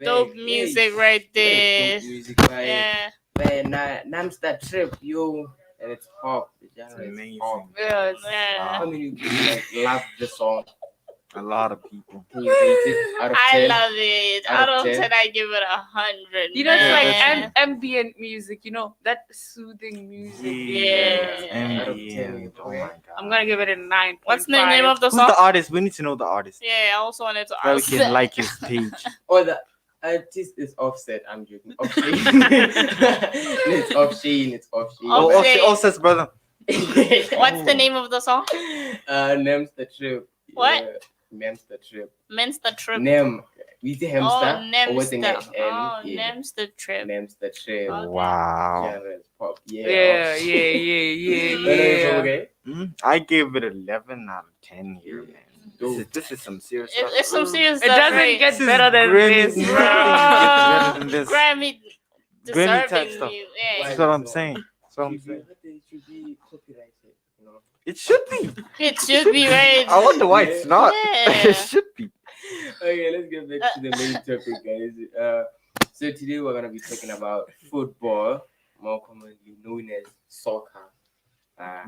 Dope music right there. Dope music, right? Yeah. Man, name's that trip, yo, and it's pop. The genre is amazing. pop. Yeah. How many people love the song? A lot of people. Can you rate it out of 10? I love it. Out of 10, I give it 100. You know, it's man. like ambient music, you know, that soothing music. Yeah. Out of 10. Oh my god. I'm gonna give it a 9. What's the name of the Who's song? the artist? We need to know the artist. Yeah, I also wanted to So we ask. can like his page. Oh, the artist is Offset. I'm joking. Offsheen. It's Offsheen. It's Offsheen. Oh, Okay. Offset's brother. What's the name of the song? Name's the trip. What? Yeah. Name's the trip. Men's the Trip. Name. We the hamster. Oh, Or with an Nemster. N. Oh, Yeah. Nem's the Trip. Name's the trip. Okay. Wow. Genre is pop. Yeah, Offsheen. yeah. Okay. I gave it 11 out of 10 here, man. Dope. This is some serious stuff. It's some serious It stuff. doesn't right? get This is better than Grammy- this, Nothing bro. gets better than this. Grammy Grammy type deserving stuff. you. Yeah. That's what I'm saying. That's what I'm saying. It should be copyrighted. You know? It should be. It should be right. I wonder why it's not. Yeah. It should be. Okay, let's get back to the main topic, guys. So today we're gonna be talking about football, more commonly known as soccer.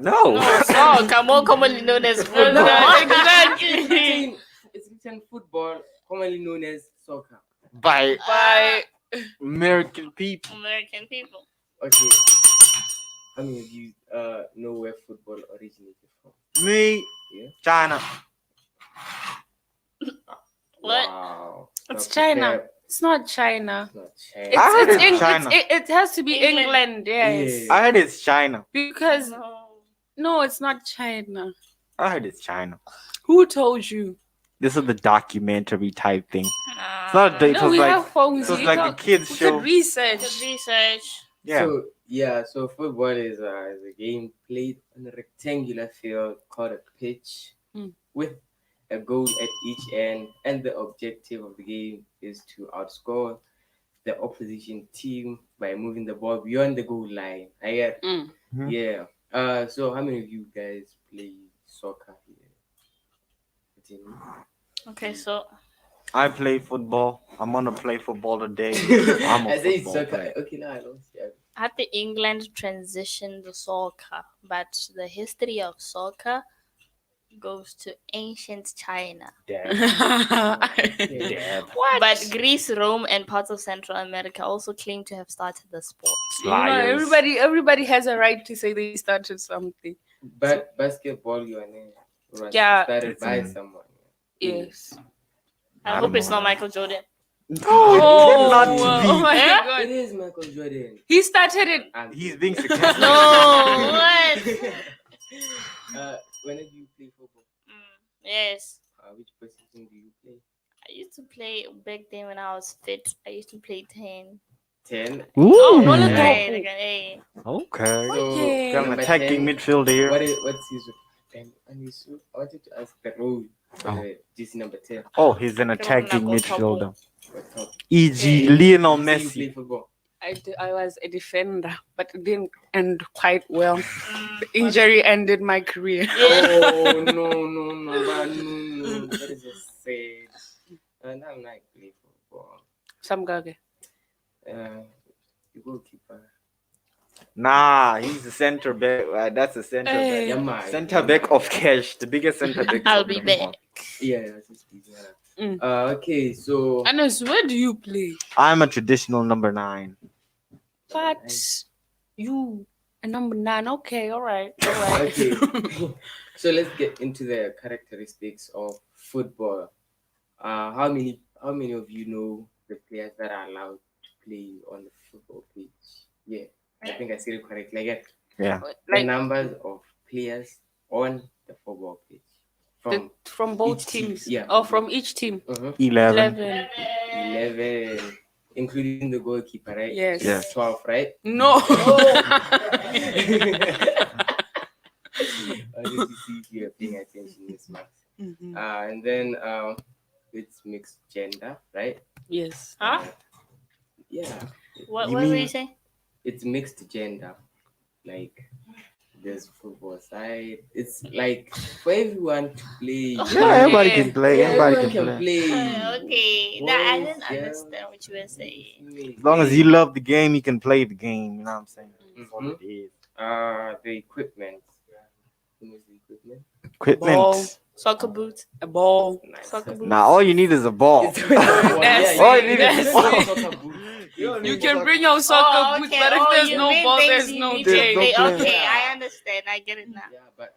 No. Soccer, more commonly known as football. Exactly. It's written football, commonly known as soccer. By By American people. American people. Okay. How many of you know where football originated from? Me. Yeah. China. What? Wow. It's Not China. prepared. It's not China. It's not It's, China. I heard it's it's China. it has to be England. England, yes. Yeah. I heard it's China. Because No. no, it's not China. I heard it's China. Who told you? This is the documentary type thing. It's Uh, not a, it No, was we like have phones. it was You like a don't- kids we show. could research. Good research. Yeah. So football is a game played on a rectangular field called a pitch Mm. with a goal at each end, and the objective of the game is to outscore the opposition team by moving the ball beyond the goal line. I get Mm. Mhm. yeah. So how many of you guys play soccer here? Okay, so I play football. I'm gonna play football today. I'm a I say football soccer. player. Okay, now I don't see. how did England transition the soccer? But the history of soccer goes to ancient China. Yeah. But Greece, Rome, and parts of Central America also claim to have started the sport. You know, Liars. everybody has a right to say they started something. But basketball, you was Yeah. started by Mm. someone. Yes. I I hope don't it's know. not Michael Jordan. Oh, Not to be. oh my Yeah? god. It is Michael Jordan. He started it. And He's being successful. No, what? Whenever you play football, Yes. which position do you play? I used to play back then when I was fit. I used to play 10. 10. Ooh. Oh, no, look Right, at okay, hey. Okay. So Okay. Got an number attacking 10. midfielder here. What's his I wanted to ask the role for Oh. the GC number 10. Oh, he's an Kena attacking go midfielder. What's up? E.g. Okay. Lionel You say you play Messi. football. I was a defender, but it didn't end quite well. Mm, The injury ended my career. Oh no, but no, that is so sad. And I'm not play football. Some guy. You goalkeeper. Nah, he's the center back. That's the center Hey. Yeah, back. man. Center back of cash, the biggest center back. I'll of be them back. all. Yeah, that's just easy. Mm. Okay, so Anas, where do you play? I'm a traditional number 9. But you a number 9. Okay, all right. All right. okay. So let's get into the characteristics of football. How many of you know the players that are allowed to play on the football pitch? Yeah, I think I said it correctly. Like Yeah. the Like numbers of players on the football pitch from both each team, teams. yeah. Oh, from each team. 11. 11. 11, including the goalkeeper, right? Yes. Yeah. 12, right? No. Just to see if you're paying attention this month. Mhm. And then it's mixed gender, right? Yes. Huh? Yeah, What You were mean- you saying? it's mixed gender. Like there's football side. It's like for everyone to play. Yeah, everybody can play. Yeah, Everybody everyone can play. Okay. Nah, I Boys, didn't girls, understand what you were saying. As long as you love the game, you can play the game. You know what I'm saying? That's all Mhm. it is. The equipment. Who knows the equipment? Equipment. Ball. Soccer boots. A ball. Nice. Soccer boots. Now all you need is a ball. It's yeah, That's all you you need need is is a ball. soccer boots. You can bring your soccer boots, but if there's you no mean ball, things there's you no need There's to game. no play. play. Okay, Yeah. I understand. I get it now. Yeah, but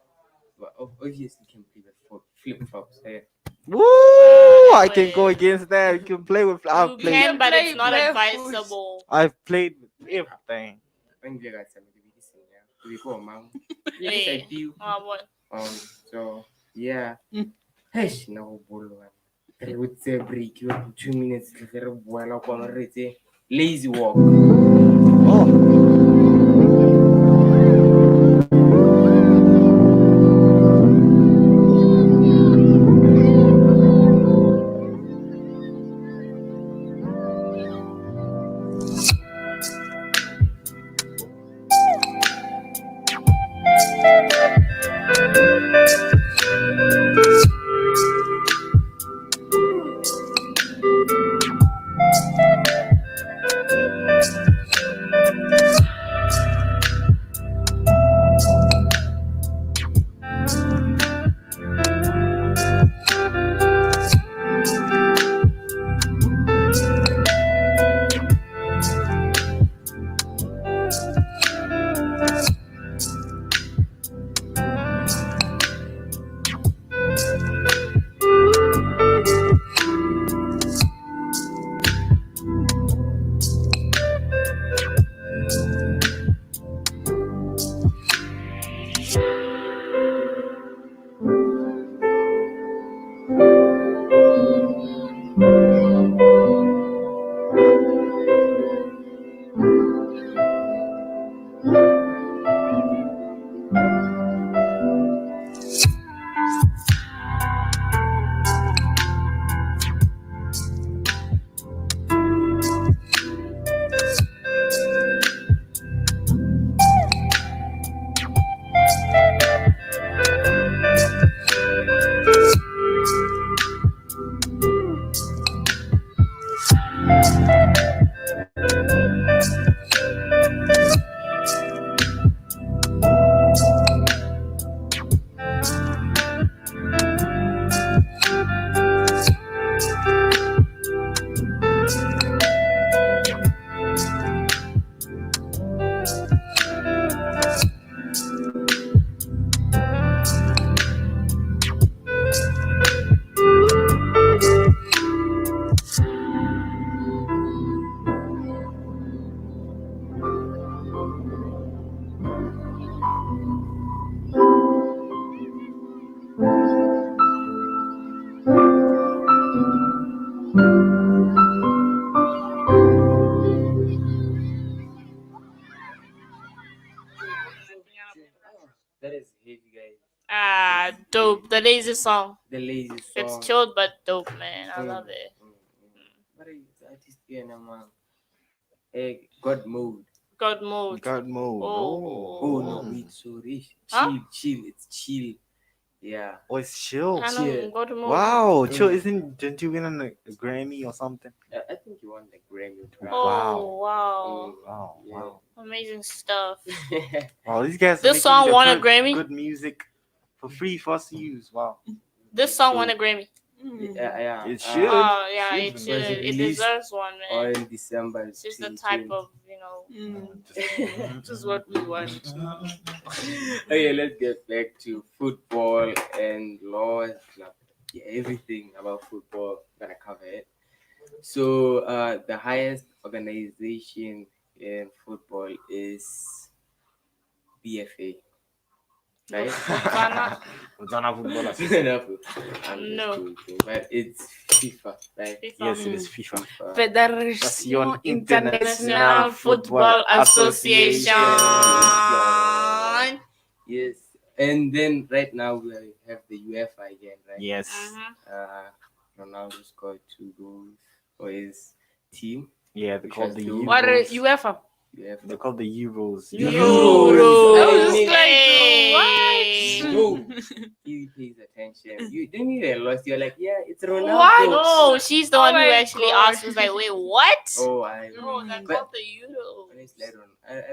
obviously you can play with flip flops. Yeah. Woo! I can go against that. You can play with. I've You played. can, but play it's not barefoot. advisable. I've played with everything. When you guys have to be cool, man. Yes, Hey. I feel. What? So yeah. Mm. Hey, now bolo. Re would say break you 2 minutes. Re boela kwa re tse lazy walk. Oh. That is heavy, guys. Dope. The lazy song. The lazy song. It's chilled but dope, man. I love it. What is the artist again, man? God mode. God mode. God mode. Oh no, wait, sorry. Huh? Chill. It's chill. Yeah. Oh, it's chill. I know Chill. God mode. Wow, chill. Didn't you win on a Grammy or something? I think you won the Grammy. Oh wow. Wow, Yeah. wow. Amazing stuff. Wow, these guys. This making song the won a good- Grammy? Good music for free for us to use. Wow. This song won a Grammy. Yeah. It should. Oh yeah, Should it be. should. Was It released deserves one, Or man. in December. It's just the type of This is what we want. Okay, let's get back to football and laws, everything about football. Gonna cover it. So, the highest organization in football is BFA, right? Kopano. Ghana Football I'm just No. joking, but it's FIFA, right? FIFA. Yes, it is FIFA. Federation International International Football Football Association. Yes, and then right now we have the UEFA again, right? Yes. Ronaldo scored 2 goals for his team. Yeah, they call the Which Euros. was What are UEFA? UEFA. They call the Euros. Euros. I was Hey. like, No, he pays attention. You didn't even lost. You're like, yeah, it's Ronaldo. What? No, she's the Oh one who my actually God. asked. Was like, wait, what? Oh, I. No, that's But called the Euro. honestly, I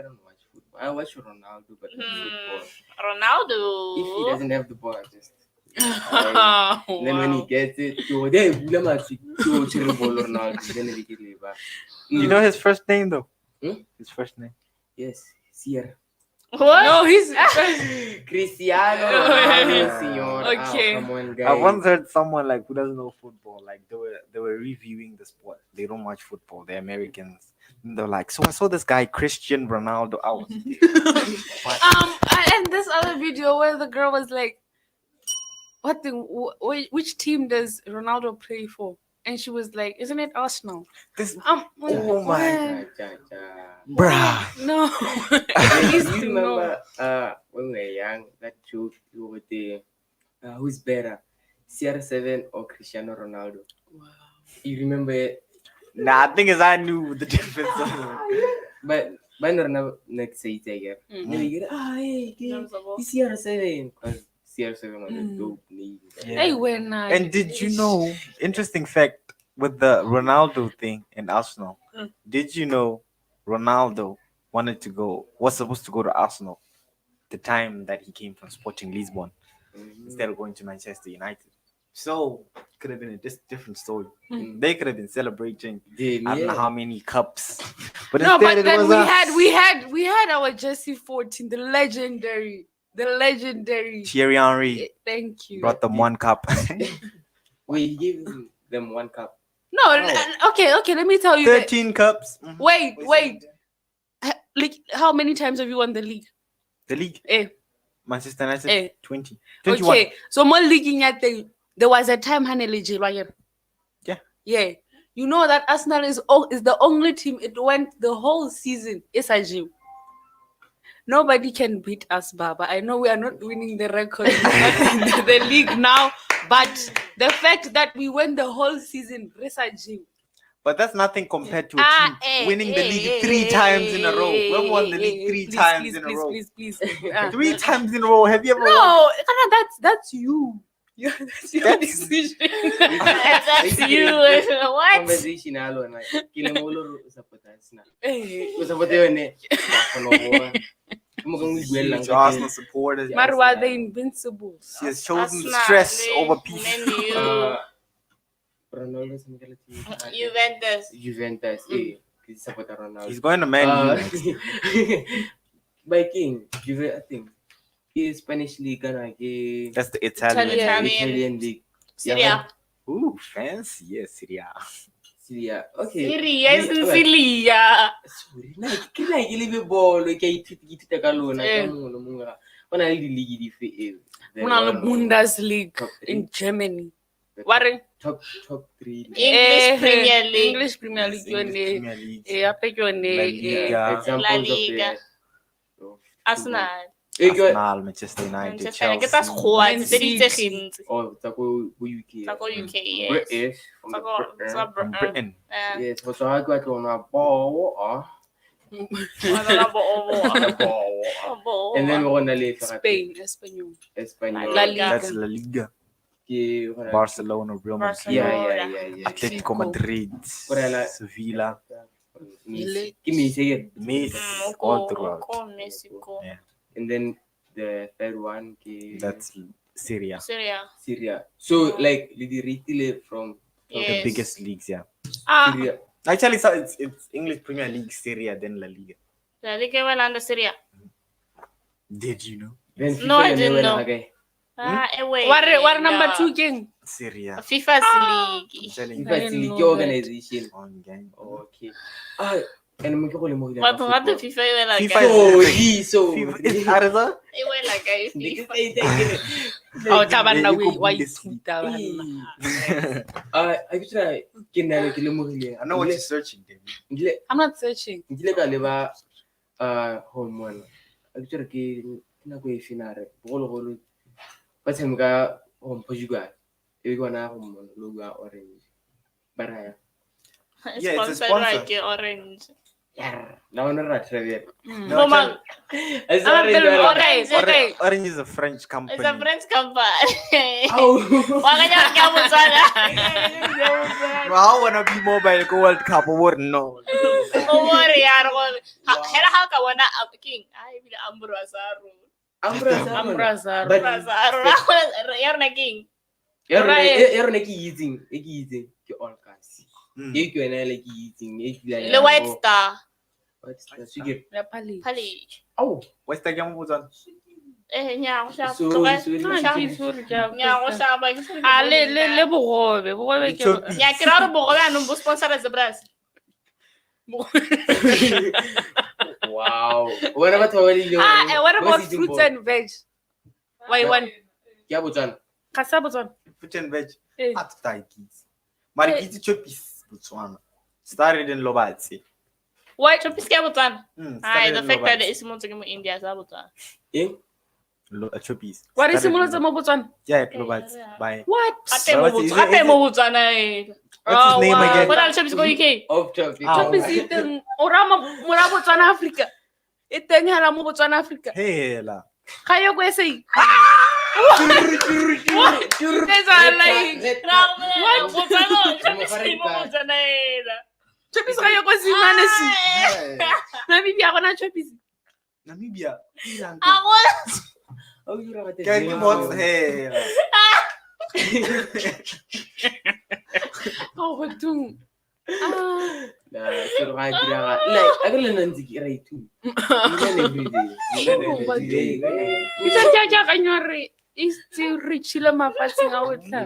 don't watch football. I watch Ronaldo, but not football. Ronaldo. If he doesn't have the ball, I just. wow. And then when he gets it, Ronaldo. You know his first name though? His first name. Yes, Sierra. What? No, he's Cristiano Ronaldo, senor. Okay. Come on, guys. I once heard someone like who doesn't know football, like they were reviewing the sport. They don't watch football. They're Americans. And they're like, so I saw this guy Cristiano Ronaldo out. and this other video where the girl was like, "What the? Which team does Ronaldo play for?" And she was like, "Isn't it Arsenal?" This Oh my Cha, cha. bruh. No. Do Used you to know. remember when we were young that joke over there? Who's better, CR7 or Cristiano Ronaldo? Wow. You remember it? Nah, the thing is I knew the difference. But Ronaldo next say it again. Mm. Then you get hey, it's CR7 because CR7 was a dope name. Yeah. Hey, when And did you know, interesting fact with the Ronaldo thing in Arsenal, did you know Ronaldo was supposed to go to Arsenal the time that he came from Sporting Lisbon instead of going to Manchester United? So could have been a different story. They could have been celebrating I don't know how many cups, but No, instead but it then was we had our Jesse 14, the legendary Thierry Henry Thank you. brought them 1 cup. We gave them 1 cup. No, okay, let me tell you. 13 cups. Wait. Like, how many times have you won the league? The league. Manchester United Eh. 20. 21. Okay, so more leaguing at there was a time Yeah. You know that Arsenal is the only team it went the whole season. It's a gym. Nobody can beat us, Baba. I know we are not winning the record in the league now, but the fact that we went the whole season, it's a gym. But that's nothing compared to a team winning the league 3 times in a row. We won the league 3 times in a row. Please. 3 times in a row. Have you ever won? No, that's you. Yeah, that's your decision. That's you. What? Conversation alone. Kilemolo supporters na. Hey. Supporter ne. Huge Arsenal supporters. Marwa, the invincible. She has chosen Arsenal, stress man. over peace. Man, Ronaldo samikala team. Juventus. He's supporter Ronaldo. He's going to Man U next. By King, Juve, I think. Spanish league again. That's the Italian. Italian league. Syria. Ooh, fancy. Yes, Syria. Syria. Okay. Syria isn't Syria. Sorry. Kila ile ball ke ithuta ka lona ka mono monga. Ona le league di fe Una Bundesliga in Germany. What? Top 3. English Premier League. English Premier League. Premier League. I pick your La Liga. Examples La of Liga. the Arsenal. Arsenal, Manchester United, Manchester Chelsea. ke tsa sekgowa Man tse di City. itsegeng tse. Oh, tsa ko UK. Tsa ko UK, yes. British from Tsa the ko- tsa Britain. From Britain. Yes, go tswa ka tlo na bo Bo. and then we're gonna leave Spain, Espanol. Espanyol. La Liga. That's La Liga. Ke gonna- Barcelona, Real Madrid, Barcelona. Atletico Madrid, Correla. Sevilla, Messi. Give me say it. Messi, all throughout. Mexico. Yeah, And then the third one ke that's Syria, Syria. Syria. So like the retile from Yes. the biggest leagues. Yeah, Syria. actually, so it's English Premier League, Syria, then La Liga. La Liga went under Syria. Did you know? Then No, I FIFA didn't ne know. wela kae? Wait. What number 2 king? Syria. FIFA's I'm league. telling you. FIFA didn't league know ke that. organization. On game. Okay. And mo ke go lemohile ka Batho ga football. FIFA e wela FIFA kae? So It's Arza. E wela kae Ndi ke FIFA? sa itse ke Oh, tabana They we go why Bundesliga. I try ke nna ke lemohile. I know what you're searching, David. Ndile I'm not searching. ndile ka leba home one. Actually ke nako e finare. Bogologolo ba tshameka home Portugal. E gona home one logo orange. Baraya. Yeah, it's a Sponsored sponsor. by ke Orange. Yeah. Na ona ra travel. No, Bomang, It's I'm orange. feeling orange. okay. Okay. Orange is a French company. it's a French company. Au. Wa ka nyaka ka botsana. Bro, I wanna be mobile go World Cup or no. O more yar go. Hela ha ka bona king. Ai bila Ambrosaro. Ambrazaro. But Ambrosaro. Yar na king. Erone ke itseng, ke all kasi. Mm. E ke yona le ke itseng, e ke Le White Star. White Star sugar. La Pali. Pali. Au. What's the game on? Nya go sha. Sorry, Nya go sha ba. Ah, le bogobe. Bogobe ke. Chopi. Ya kira re bogo ba no bo sponsor as bras. Wow. Wena batho ba le Ah, what about fruits and veg? Why one? Ke a botswana. Kasa botswana. Fruit and veg. Eh. At Taikis. Marikiti Chopis, Botswana. Started in Lobatse. Why? Chopis ke botsana. Ai Started the in fact that Lobatse. it's mo tseke mo India sa botsana. Eh? Chopis. What is Started in simulate mo botswana? Yeah, at Lobatse. Yeah. By What? Ate mo What's his- botsana. Ate mo botsana eh. what's his name again? What else Chopis go UK? Of topic. Ah, Chopis iteng orama mora botswana Africa. Iteng hala mo botswana Africa. Hela. Kayo ko say. Guys are like What? Botsana. Chopis mo botsana ela. Chopis kayo ko si Manesi. Namibia ko na Chopis. Namibia. Ako. Oh, you know what? Can you watch hela? Oh, tung. Ah. So I did like I don't know the right too. Every day. Isa jaja kanyore. Isti richila mafatsinga wetla.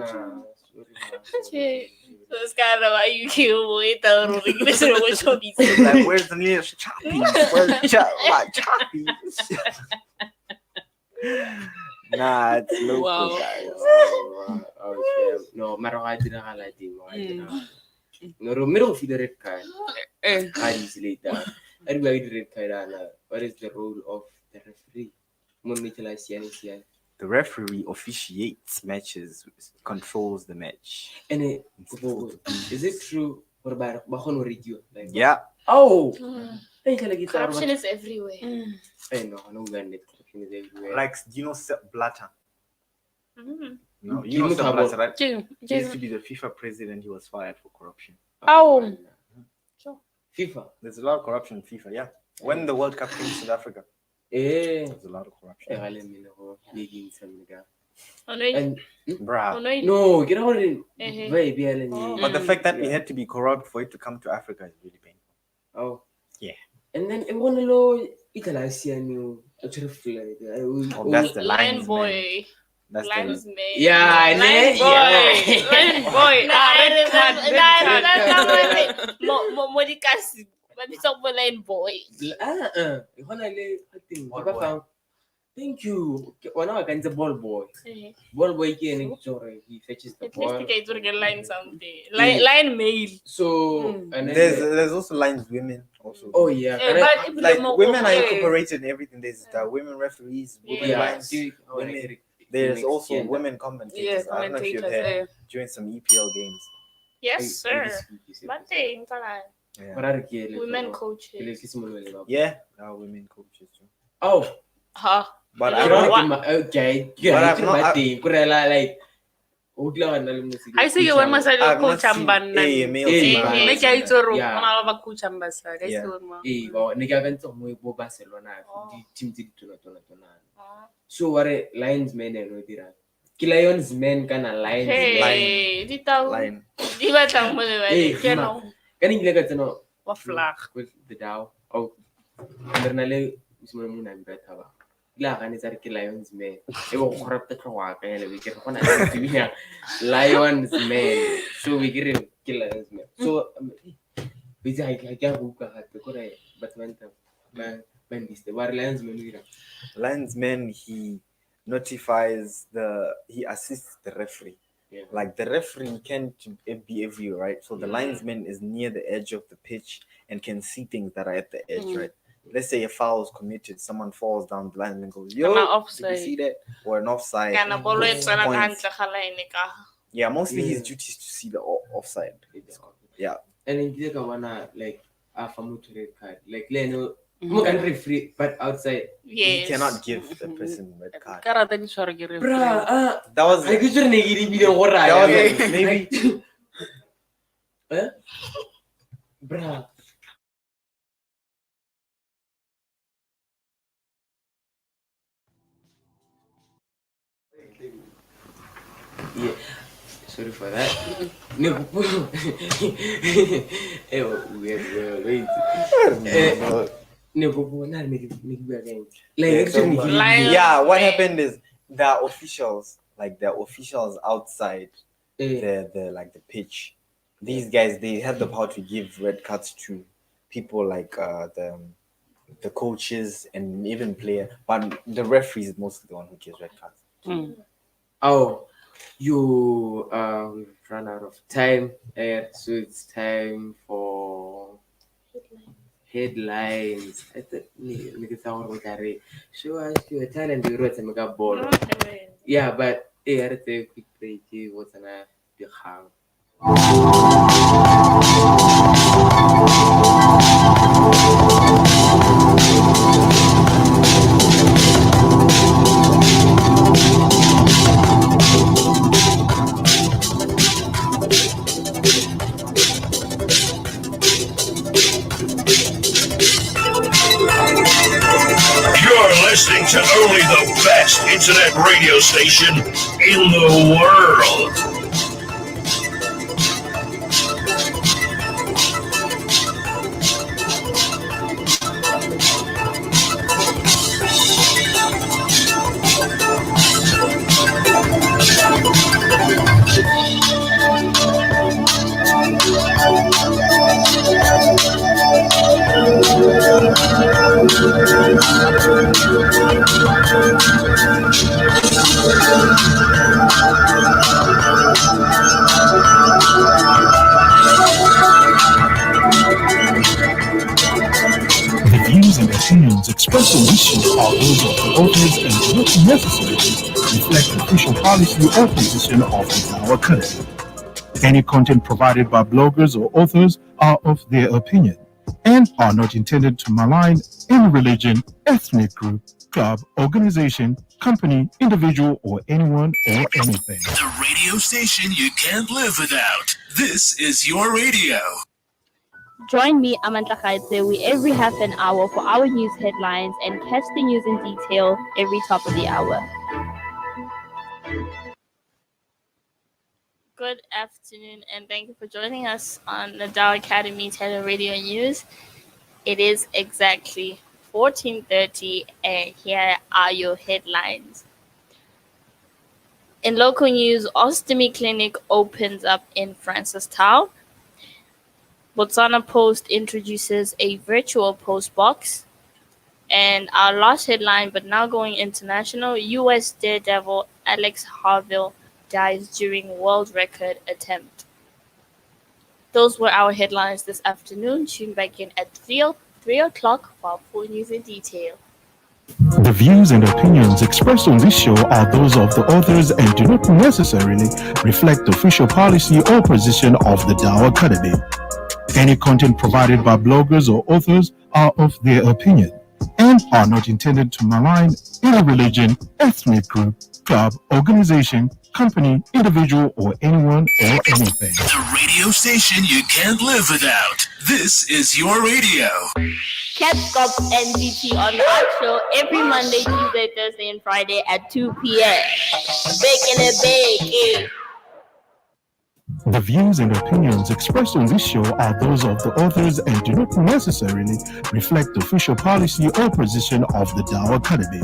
Che. This kind of UK boy tawro ring beso go Chopis. Like, where's the nearest Choppies? Where's Choppies? Nah, it's local, Wow. guys. No, maro ka dinakala din mo. No, Romero feel red card. Eh. Carries later. Everybody red card. What is the role of the referee? The referee officiates matches, controls the match. And is it true? Like, Yeah. oh, Corruption is everywhere. I know, corruption is everywhere. Like, do you know Sepp Blatter? Mhm. No, you know Sepp Blatter, right? King. He used to be the FIFA president. He was fired for corruption. Oh. FIFA. There's a lot of corruption in FIFA, yeah. When the World Cup came to South Africa, there's a lot of corruption. And Bruh. no, get out of it. Oh. But the fact that we had to be corrupt for it to come to Africa is really painful. Oh, Yeah. and then I'm gonna know Italian. Oh, that's the Lion linesman. boy. That's Lions the man. Yeah, Lion boy. yeah. Lion boy. Red card. Mo di kasi. But it's a lion boy. Ikaw na le ating All iba pang Thank you. One hour against the ball boy. Eh. Ball boy he fetches the At least ball. the guys will get line something. Eh. Line mail. So and then There's also lines women also. oh yeah, and But I, if Like the women are eh, incorporated in everything. There's the women referees, women Yeah. lines, women. There's also women commentators. I don't know if you've heard during some EPL games. Yes, sir. But they Yeah, What are the women coaches. yeah, there are women coaches too. Oh, Huh. But You I'm know not. what? okay. But I'm not. Like I say one must have I've coach not seen a male Eh, team. eh, I've not Make seen I that. toro. Yeah. One of coach ambassador. I Yeah. say one more. ba ne ke akantse mo bo Barcelona Oh. di team tse di tona. Oh. So what a linesman and what dira. Ke Lions men kana lions men. Hey, di tahu. Line. Di batlang mo le Eh, bale. Keno. Ka ne ile ka tsena Wa flag. with the Dow. Oh, re na le mo mo na ba thaba. La ga ne tsare ke Lions men. E bo go rapta tlo wa ka ele we ke re gona le team ya Lions men. So we get ke Lions men. So bitse ga ke a go utlwa gape gore batho ba ntse ba ndiste ba re Lions men dira. Linesman, he he assists the referee. Yeah. Like the referee can't be everywhere, right? So the linesman is near the edge of the pitch and can see things that are at the edge, right? Let's say a foul is committed, someone falls down, the linesman goes, "Yo, Kana did you offside. see that?" Or an offside. Kana bolo e tsena ka Points. hantle ga line ka. Yeah, mostly Yeah. his duty is to see the offside. Yeah. And then you wanna like a motho red card. Like Leno mo can referee but outside. He Yes. cannot give the person red card. Karata di tshwara ke referee. Bruh, That was I could just negate it go that raya. was maybe Huh? Bruh. Yeah. Sorry for that. No. Eh, wait. No, not make it again. Like yeah, what happened is the officials, outside Eh, the pitch. These guys, they have the power to give red cards to people like the coaches and even player, but the referee is mostly the one who gives red cards. oh, we've run out of time. So it's time for headlines. I thought nigga sound what I sure talent you wrote some ball. Yeah, but I had a quick break. What's an the hang. You're listening to only the best internet radio station in the world. The views and opinions expressed on this show are those of the authors and do not necessarily reflect the official policy or position of our country. Any content provided by bloggers or authors are of their opinion and are not intended to malign any religion, ethnic group, club, organization, company, individual, or anyone or anything. The radio station you can't live without. This is your radio. Join me, Amanda Khaitsewi, every half an hour for our news headlines and catch the news in detail every top of the hour. Good afternoon, and thank you for joining us on the Dow Academy Tele Radio News. It is exactly 14:30, and here are your headlines. In local news, Ostomy Clinic opens up in Francistown. Botswana Post introduces a virtual post box. And our last headline, but now going international, US daredevil Alex Harville dies during world record attempt. Those were our headlines this afternoon. Tune back in at 3 o'clock for full news in detail. The views and opinions expressed on this show are those of the authors and do not necessarily reflect the official policy or position of the Dow Academy. Any content provided by bloggers or authors are of their opinion and are not intended to malign any religion, ethnic group, club, organization, company, individual, or anyone or anything. The radio station you can't live without. This is your radio. Catch Scops NGT on our show every Monday, Tuesday, Thursday, and Friday at 2 p.m. Baking it big, eh? The views and opinions expressed on this show are those of the authors and do not necessarily reflect the official policy or position of the Dow Academy.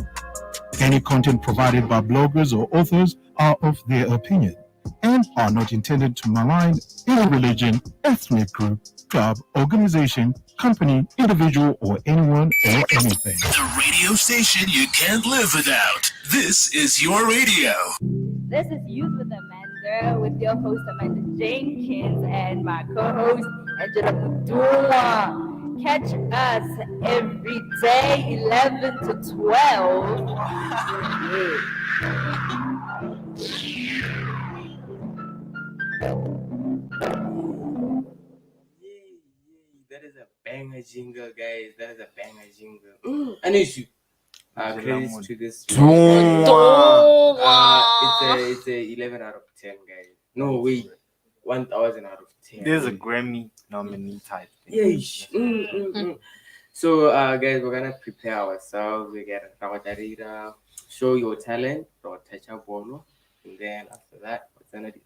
Any content provided by bloggers or authors are of their opinion and are not intended to malign any religion, ethnic group, club, organization, company, individual, or anyone or anything. The radio station you can't live without. This is your radio. This is Youth with Amanda with your host Amanda Jenkins and my co-host Angela Mudua. Catch us every day 11 to 12. Yay, that is a banger jingle, guys. That is a banger jingle. And issue. Credits to this. It's a 11 out of 10, guys. No, wait. 1,000 out of 10. There's a Grammy nominee type thing. Yeah. So, guys, we're gonna prepare ourselves. We get a show your talent, or touch up bolo, and then after that, what's gonna be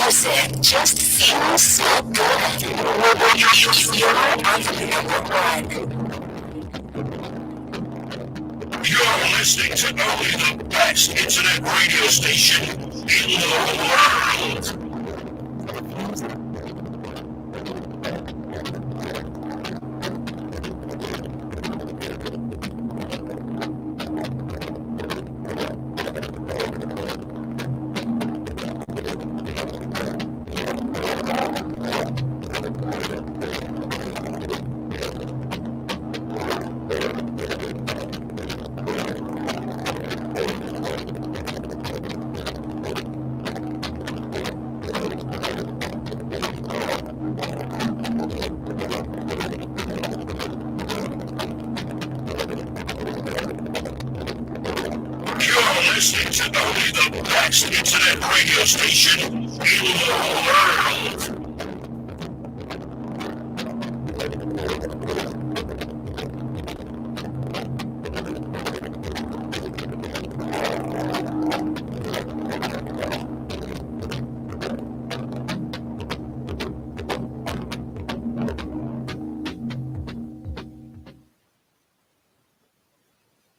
Music just feels so good. You're on the number one. You're listening to only the best internet radio station in the world. Listening to only the best internet radio station in the world.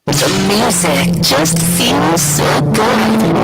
The music just feels so good.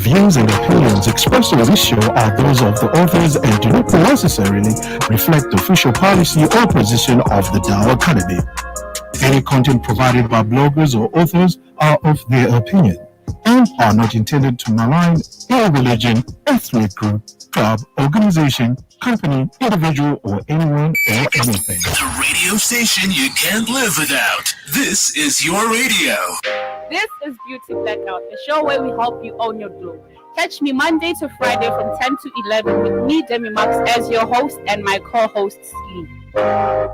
views and opinions expressed on this show are those of the authors and do not necessarily reflect the official policy or position of the Dow Academy. Any content provided by bloggers or authors are of their opinion and are not intended to malign any religion, ethnic group, club, organization, company, individual, or anyone or anything. The radio station you can't live without. This is your radio. This is Beauty Blackout, the show where we help you own your glow. Catch me Monday to Friday from 10 to 11 with me, Demi Max, as your host and my co-host, Slim.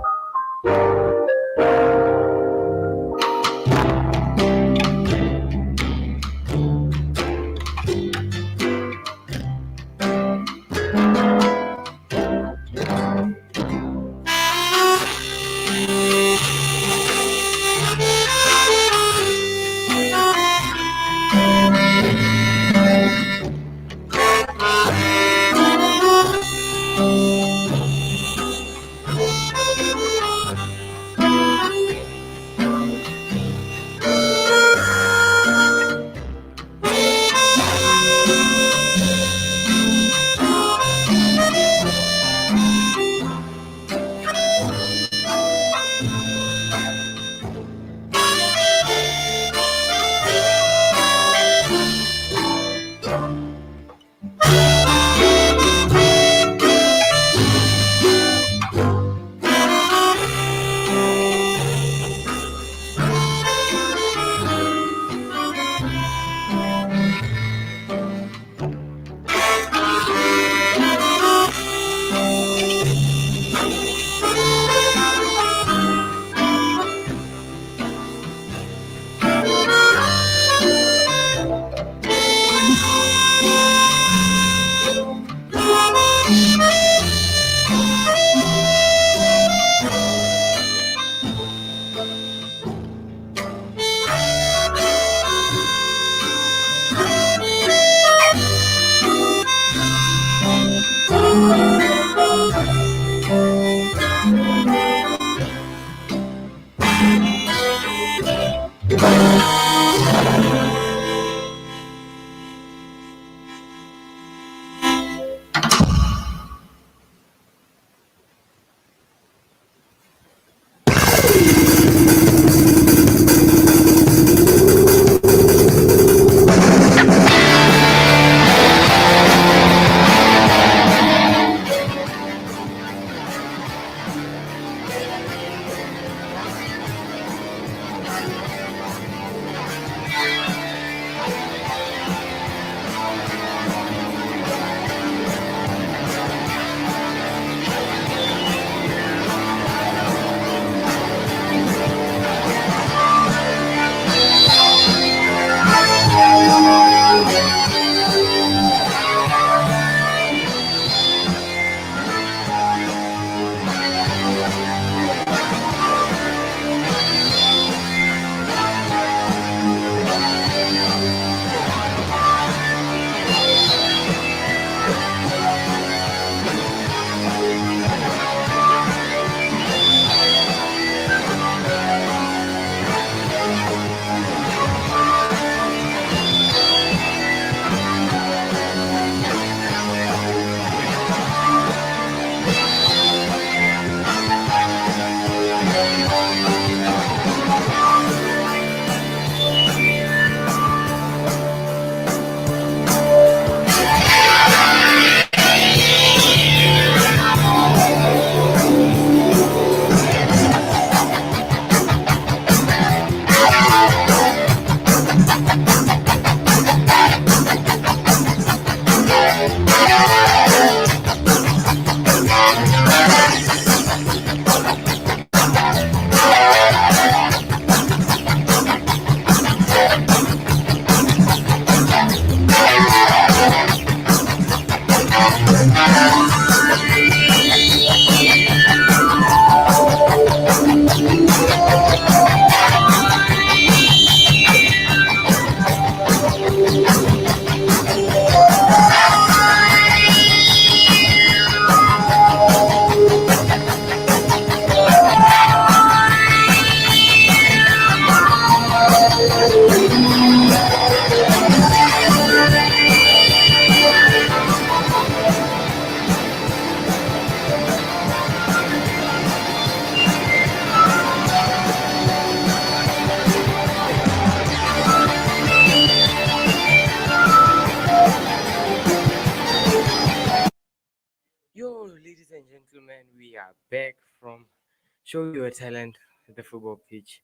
show your talent at the football pitch.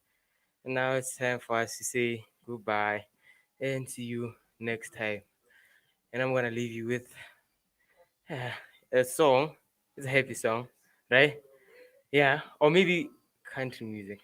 And now it's time for us to say goodbye and see you next time. And I'm gonna leave you with a song. It's a happy song, right? Yeah, or maybe country music.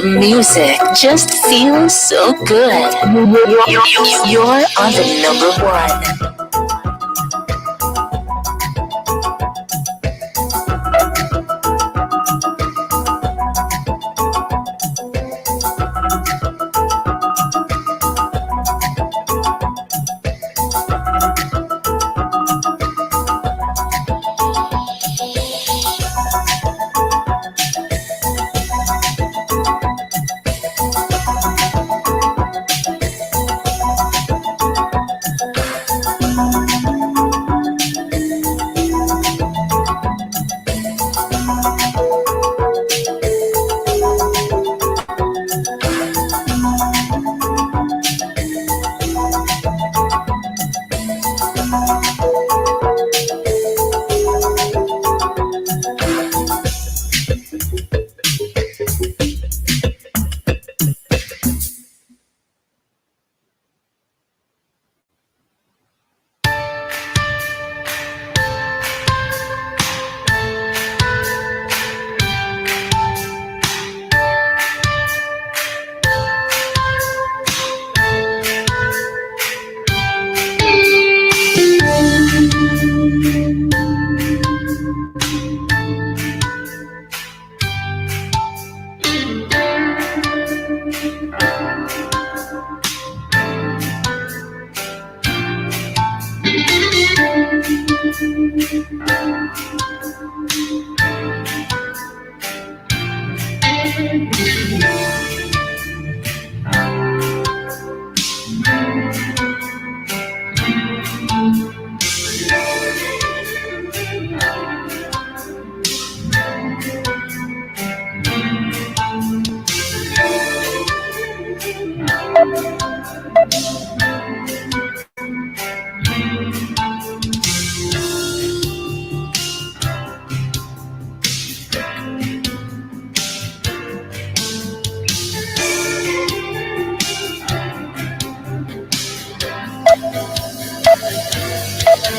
The music just feels so good. You're on the number one.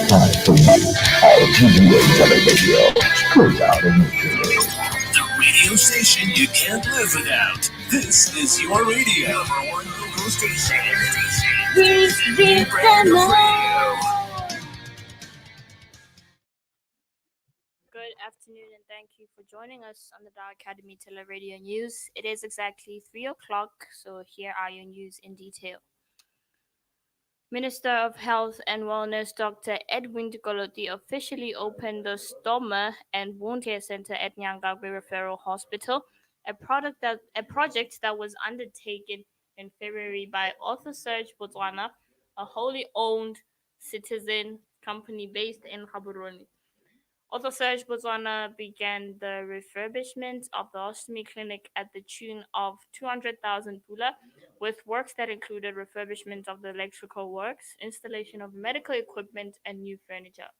Time for you, R.T. Radio. Straight out of Michigan. The radio station you can't live without. This is your radio. Number one local station. Thebe brand of radio. Good afternoon and thank you for joining us on the Dar Academy Tele Radio News. It is exactly 3 o'clock, so here are your news in detail. Minister of Health and Wellness Dr. Edwin Dukoloti officially opened the Stoma and Wound Care Center at Nyangagwe Referral Hospital, a project that was undertaken in February by Author Search Botswana, a wholly owned citizen company based in Gaborone. Author Search Botswana began the refurbishment of the ostomy clinic at the tune of 200,000 pula, with works that included refurbishment of the electrical works, installation of medical equipment, and new furniture.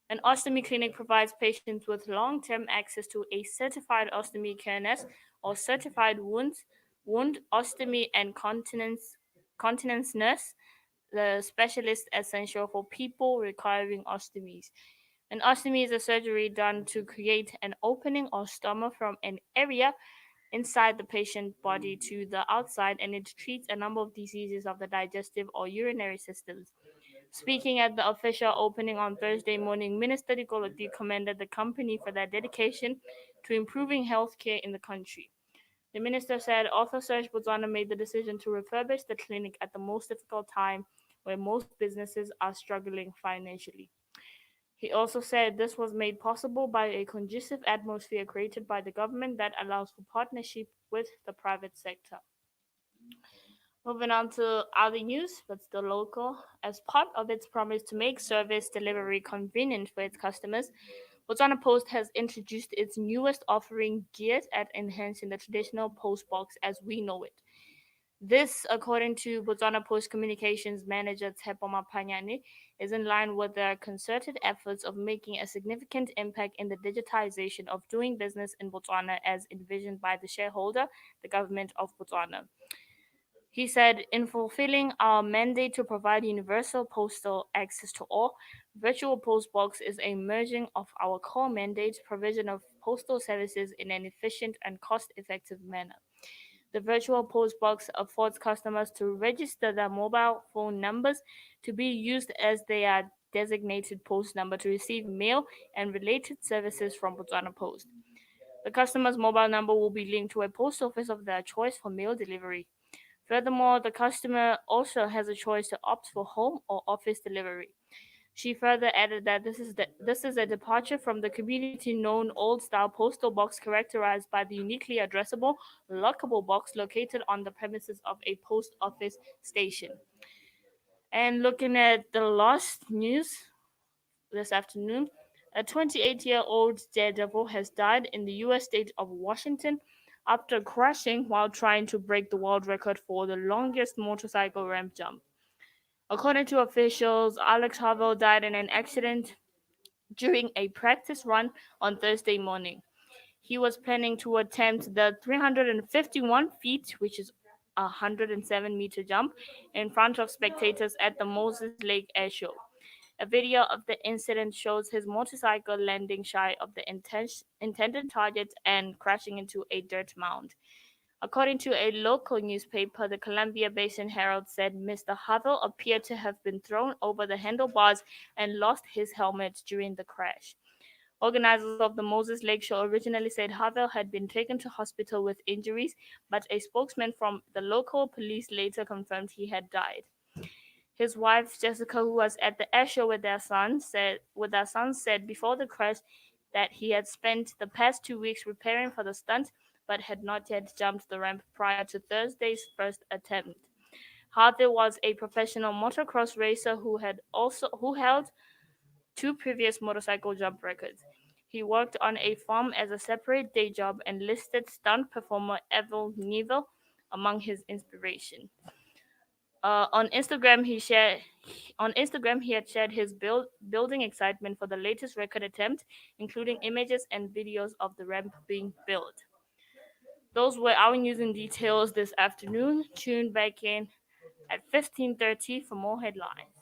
An ostomy clinic provides patients with long-term access to a certified ostomy care nurse or certified wound ostomy and continence nurse, the specialist essential for people requiring ostomies. An ostomy is a surgery done to create an opening or stoma from an area inside the patient's body to the outside, and it treats a number of diseases of the digestive or urinary systems. Speaking at the official opening on Thursday morning, Minister Dikoloti commended the company for their dedication to improving healthcare in the country. The minister said Author Search Botswana made the decision to refurbish the clinic at the most difficult time where most businesses are struggling financially. He also said this was made possible by a conducive atmosphere created by the government that allows for partnership with the private sector. Moving on to other news, but still local. As part of its promise to make service delivery convenient for its customers, Botswana Post has introduced its newest offering geared at enhancing the traditional post box as we know it. This, according to Botswana Post Communications Manager Tshepo Mapanyane, is in line with their concerted efforts of making a significant impact in the digitization of doing business in Botswana as envisioned by the shareholder, the government of Botswana. He said, in fulfilling our mandate to provide universal postal access to all, Virtual Post Box is a merging of our core mandate, provision of postal services in an efficient and cost effective manner. The virtual post box affords customers to register their mobile phone numbers to be used as their designated post number to receive mail and related services from Botswana Post. The customer's mobile number will be linked to a post office of their choice for mail delivery. Furthermore, the customer also has a choice to opt for home or office delivery. She further added that this is a departure from the community-known old-style postal box characterized by the uniquely addressable, lockable box located on the premises of a post office station. And looking at the last news this afternoon, a 28-year-old daredevil has died in the U.S. state of Washington after crashing while trying to break the world record for the longest motorcycle ramp jump. According to officials, Alex Harville died in an accident during a practice run on Thursday morning. He was planning to attempt the 351 feet, which is a 107-meter jump, in front of spectators at the Moses Lake Air Show. A video of the incident shows his motorcycle landing shy of the intended target and crashing into a dirt mound. According to a local newspaper, the Columbia Basin Herald said Mr. Havel appeared to have been thrown over the handlebars and lost his helmet during the crash. Organizers of the Moses Lake Show originally said Havel had been taken to hospital with injuries, but a spokesman from the local police later confirmed he had died. His wife Jessica, who was at the air show with their son, said before the crash that he had spent the past 2 weeks preparing for the stunt, but had not yet jumped the ramp prior to Thursday's first attempt. Harvey was a professional motocross racer who held two previous motorcycle jump records. He worked on a farm as a separate day job and listed stunt performer Evel Neville among his inspiration. On Instagram, he had shared his building excitement for the latest record attempt, including images and videos of the ramp being built. Those were our news and details this afternoon. Tune back in at 15:30 for more headlines.